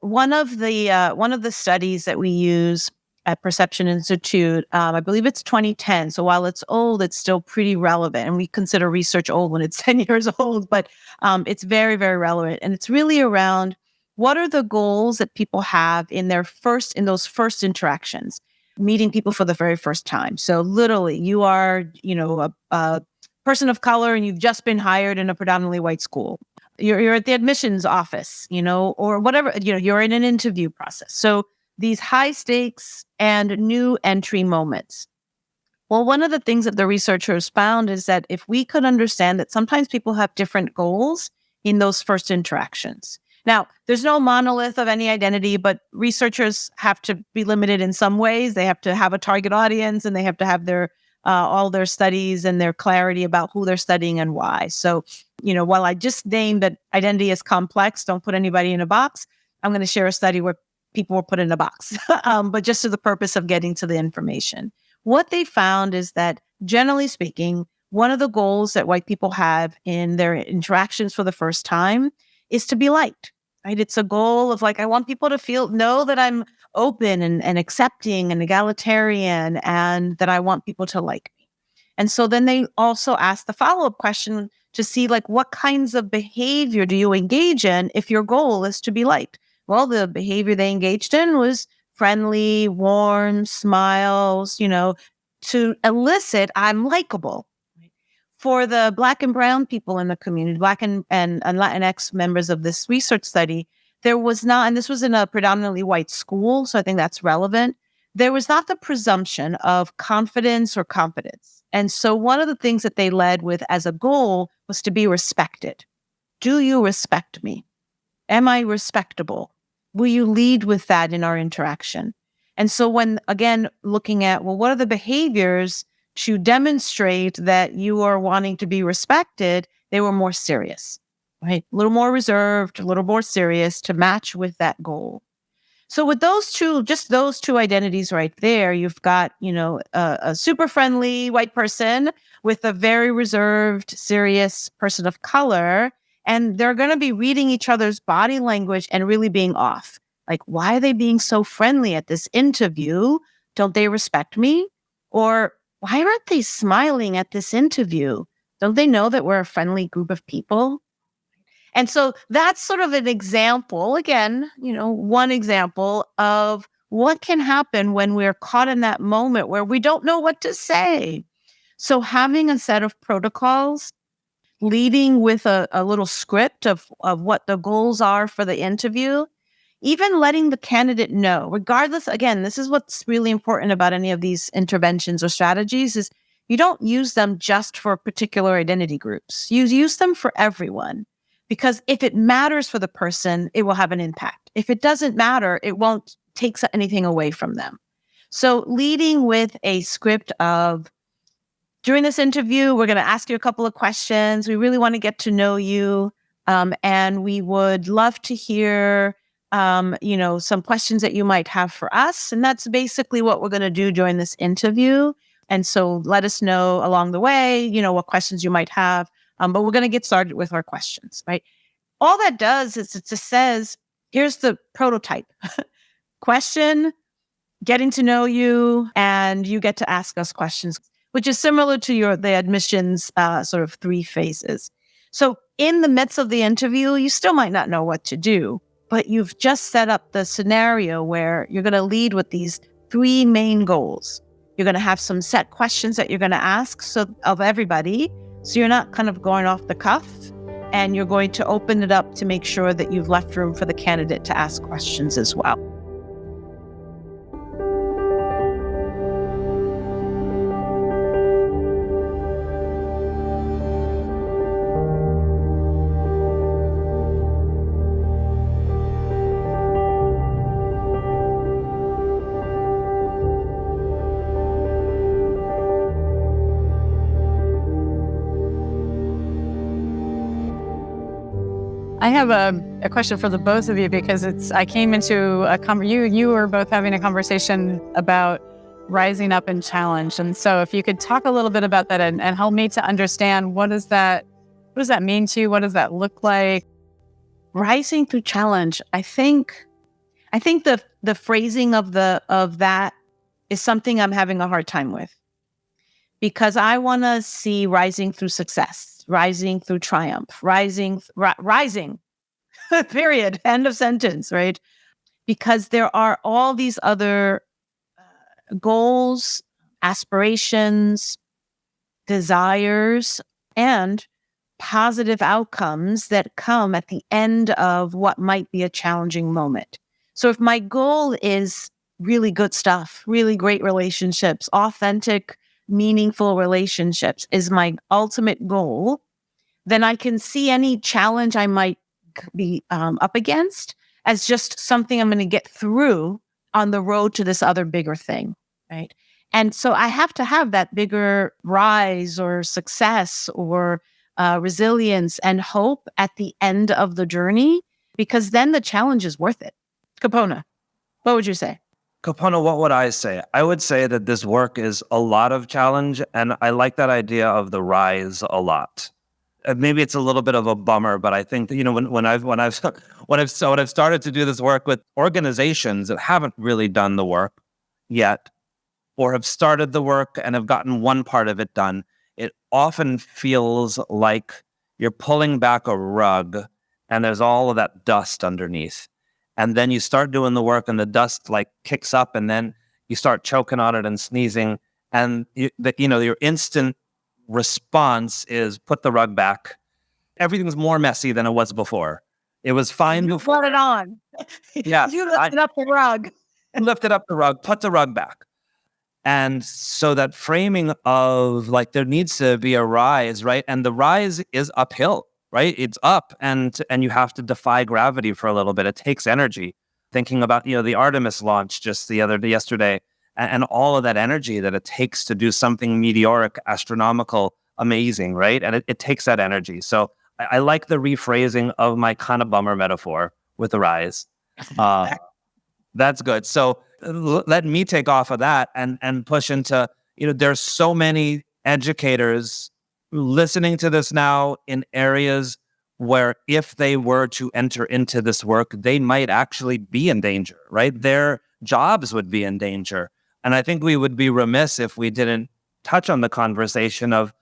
One of the studies that we use at Perception Institute, I believe it's 2010. So while it's old, it's still pretty relevant. And we consider research old when it's 10 years old, but it's very, very relevant. And it's really around what are the goals that people have in those first interactions, meeting people for the very first time. So literally you are, a person of color and you've just been hired in a predominantly white school. You're at the admissions office, or whatever, you're in an interview process. So these high stakes and new entry moments. Well, one of the things that the researchers found is that if we could understand that sometimes people have different goals in those first interactions. Now, there's no monolith of any identity, but researchers have to be limited in some ways. They have to have a target audience, and they have to have their all their studies and their clarity about who they're studying and why. So, while I just named that identity is complex, don't put anybody in a box, I'm going to share a study where people were put in a box, but just for the purpose of getting to the information. What they found is that, generally speaking, one of the goals that white people have in their interactions for the first time is to be liked, right? It's a goal of I want people to know that I'm open and accepting and egalitarian, and that I want people to like me. And so then they also ask the follow-up question to see what kinds of behavior do you engage in if your goal is to be liked? Well, the behavior they engaged in was friendly, warm, smiles, to elicit I'm likable. For the Black and brown people in the community, Black and Latinx members of this research study, there was not, and this was in a predominantly white school, so I think that's relevant, there was not the presumption of confidence or competence. And so one of the things that they led with as a goal was to be respected. Do you respect me? Am I respectable? Will you lead with that in our interaction? And so when, again, looking at, what are the behaviors to demonstrate that you are wanting to be respected, they were more serious, right? A little more reserved, a little more serious to match with that goal. So with those two identities right there, you've got, a super friendly white person with a very reserved, serious person of color, and they're going to be reading each other's body language and really being off. Why are they being so friendly at this interview? Don't they respect me? Or why aren't they smiling at this interview? Don't they know that we're a friendly group of people? And so that's sort of an example, again, one example of what can happen when we're caught in that moment where we don't know what to say. So having a set of protocols, leading with a little script of what the goals are for the interview, even letting the candidate know, regardless, again, this is what's really important about any of these interventions or strategies is you don't use them just for particular identity groups. You use them for everyone. Because if it matters for the person, it will have an impact. If it doesn't matter, it won't take anything away from them. So leading with a script of, during this interview, we're going to ask you a couple of questions. We really want to get to know you. And we would love to hear, some questions that you might have for us. And that's basically what we're going to do during this interview. And so let us know along the way, what questions you might have. But we're going to get started with our questions, right? All that does is it just says, here's the prototype. Question, getting to know you, and you get to ask us questions, which is similar to the admissions sort of 3 phases. So in the midst of the interview, you still might not know what to do, but you've just set up the scenario where you're going to lead with these 3 main goals. You're going to have some set questions that you're going to ask of everybody. So you're not kind of going off the cuff, and you're going to open it up to make sure that you've left room for the candidate to ask questions as well. I have a question for the both of you because I came into you were both having a conversation about rising up in challenge. And so if you could talk a little bit about that and help me to understand what does that mean to you? What does that look like? Rising through challenge. I think the phrasing of that is something I'm having a hard time with, because I want to see rising through success, rising through triumph, rising, period, end of sentence, right? Because there are all these other goals, aspirations, desires, and positive outcomes that come at the end of what might be a challenging moment. So if my goal is really good stuff, really great relationships, authentic, meaningful relationships is my ultimate goal, then I can see any challenge I might be up against as just something I'm going to get through on the road to this other bigger thing, right? And so I have to have that bigger rise or success or resilience and hope at the end of the journey, because then the challenge is worth it. Kapona, what would you say? Kapona, what would I say? I would say that this work is a lot of challenge, and I like that idea of the rise a lot. Maybe it's a little bit of a bummer, but I think that, when I've started to do this work with organizations that haven't really done the work yet, or have started the work and have gotten one part of it done, it often feels like you're pulling back a rug and there's all of that dust underneath. And then you start doing the work and the dust kicks up, and then you start choking on it and sneezing. And your instant response is put the rug back. Everything's more messy than it was before. It was fine before. Put it on. Yeah. You lifted up the rug. Lifted up the rug, put the rug back. And so that framing of there needs to be a rise, right? And the rise is uphill, right? It's up, and you have to defy gravity for a little bit. It takes energy. Thinking about, the Artemis launch just yesterday, and all of that energy that it takes to do something meteoric, astronomical, amazing, right? And it takes that energy. So I like the rephrasing of my kind of bummer metaphor with the rise. That's good. So let me take off of that and push into, there's so many educators listening to this now in areas where if they were to enter into this work, they might actually be in danger, right? Their jobs would be in danger. And I think we would be remiss if we didn't touch on the conversation of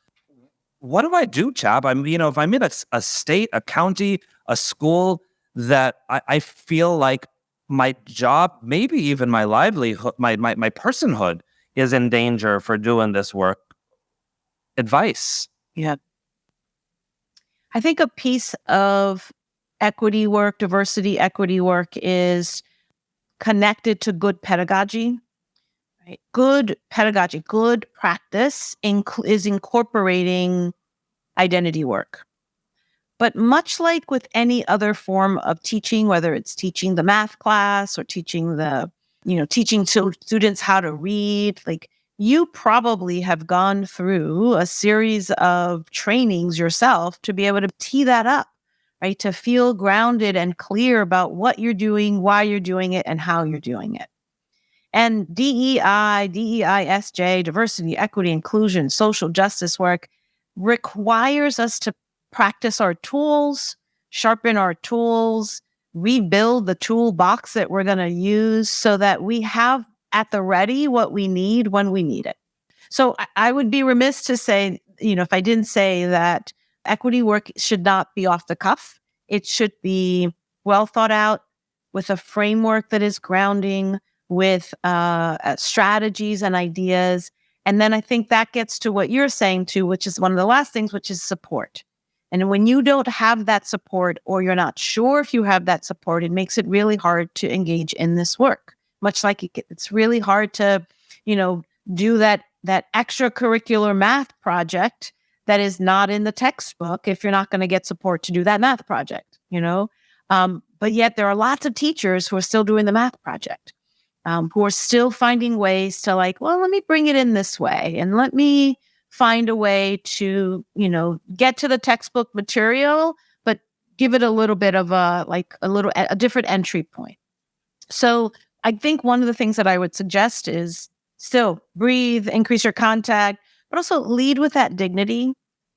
what do I do, Chap? If I'm in a state, a county, a school that I feel like my job, maybe even my livelihood, my personhood is in danger for doing this work. Advice. Yeah. I think a piece of equity work, diversity equity work is connected to good pedagogy. Right? Good pedagogy, good practice is incorporating identity work. But much like with any other form of teaching, whether it's teaching the math class or teaching students how to read, like you probably have gone through a series of trainings yourself to be able to tee that up, right? To feel grounded and clear about what you're doing, why you're doing it, and how you're doing it. And DEI, DEISJ, diversity, equity, inclusion, social justice work requires us to practice our tools, sharpen our tools, rebuild the toolbox that we're going to use so that we have at the ready what we need when we need it. So I would be remiss to say, if I didn't say that equity work should not be off the cuff. It should be well thought out with a framework that is grounding, with strategies and ideas. And then I think that gets to what you're saying too, which is one of the last things, which is support. And when you don't have that support, or you're not sure if you have that support, it makes it really hard to engage in this work. Much like it's really hard to, do that extracurricular math project that is not in the textbook if you're not going to get support to do that math project, But yet there are lots of teachers who are still doing the math project, who are still finding ways to let me bring it in this way, and let me find a way to, get to the textbook material, but give it a little bit of a different entry point. So I think one of the things that I would suggest is still breathe, increase your contact, but also lead with that dignity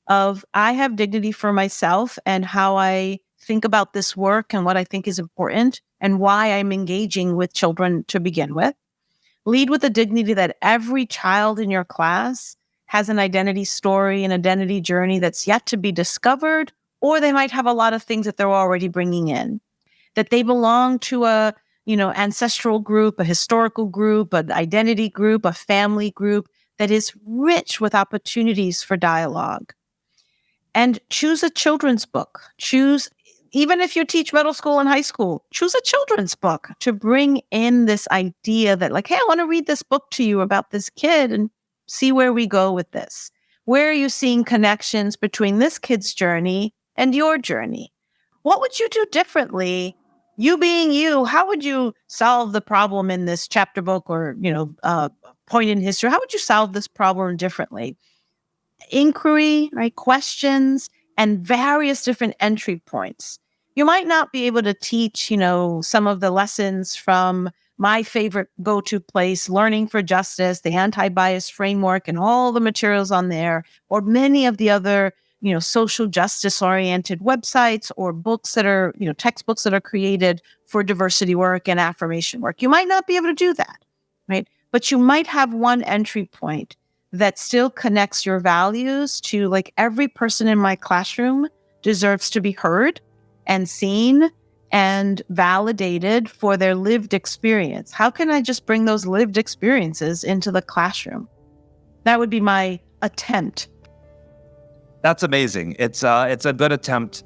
of, I have dignity for myself and how I think about this work and what I think is important and why I'm engaging with children to begin with. Lead with the dignity that every child in your class has an identity story, an identity journey that's yet to be discovered, or they might have a lot of things that they're already bringing in, that they belong to a, ancestral group, a historical group, an identity group, a family group that is rich with opportunities for dialogue. And choose a children's book. Even if you teach middle school and high school, choose a children's book to bring in this idea that hey, I want to read this book to you about this kid and see where we go with this. Where are you seeing connections between this kid's journey and your journey? What would you do differently? You being you, how would you solve the problem in this chapter book or, point in history? How would you solve this problem differently? Inquiry, right? Questions and various different entry points. You might not be able to teach, some of the lessons from my favorite go-to place, Learning for Justice, the anti-bias framework, and all the materials on there, or many of the other, social justice-oriented websites or books that are, textbooks that are created for diversity work and affirmation work. You might not be able to do that, right? But you might have one entry point that still connects your values to every person in my classroom deserves to be heard and seen and validated for their lived experience. How can I just bring those lived experiences into the classroom? That would be my attempt. That's amazing. It's a good attempt.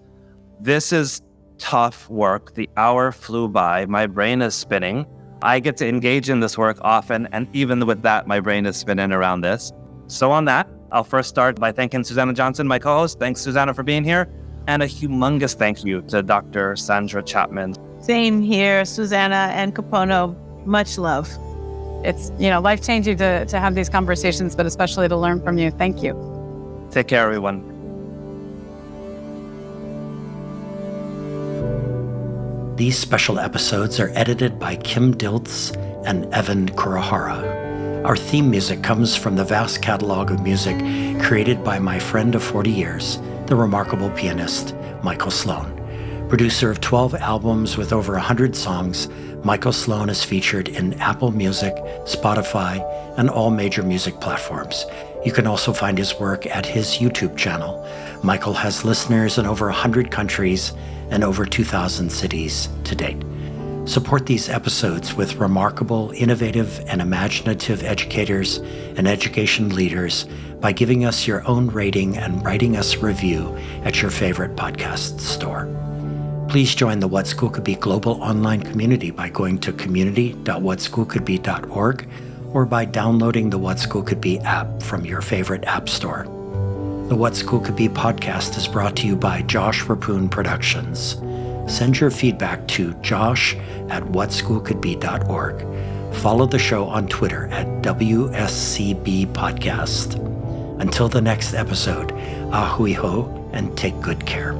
This is tough work. The hour flew by. My brain is spinning. I get to engage in this work often, and even with that, my brain is spinning around this. So on that, I'll first start by thanking Susanna Johnson, my co-host. Thanks, Susanna, for being here. And a humongous thank you to Dr. Sandra Chapman. Same here, Susanna and Capono. Much love. It's, life-changing to have these conversations, but especially to learn from you. Thank you. Take care, everyone. These special episodes are edited by Kim Diltz and Evan Kurahara. Our theme music comes from the vast catalog of music created by my friend of 40 years, the remarkable pianist Michael Sloan. Producer of 12 albums with over 100 songs, Michael Sloan is featured in Apple Music, Spotify, and all major music platforms. You can also find his work at his YouTube channel. Michael has listeners in over 100 countries and over 2,000 cities to date. Support these episodes with remarkable, innovative, and imaginative educators and education leaders by giving us your own rating and writing us a review at your favorite podcast store. Please join the What School Could Be global online community by going to community.whatschoolcouldbe.org or by downloading the What School Could Be app from your favorite app store. The What School Could Be podcast is brought to you by Josh Rappoon Productions. Send your feedback to josh@whatschoolcouldbe.org. Follow the show on Twitter at WSCB Podcast. Until the next episode, ahui ho and take good care.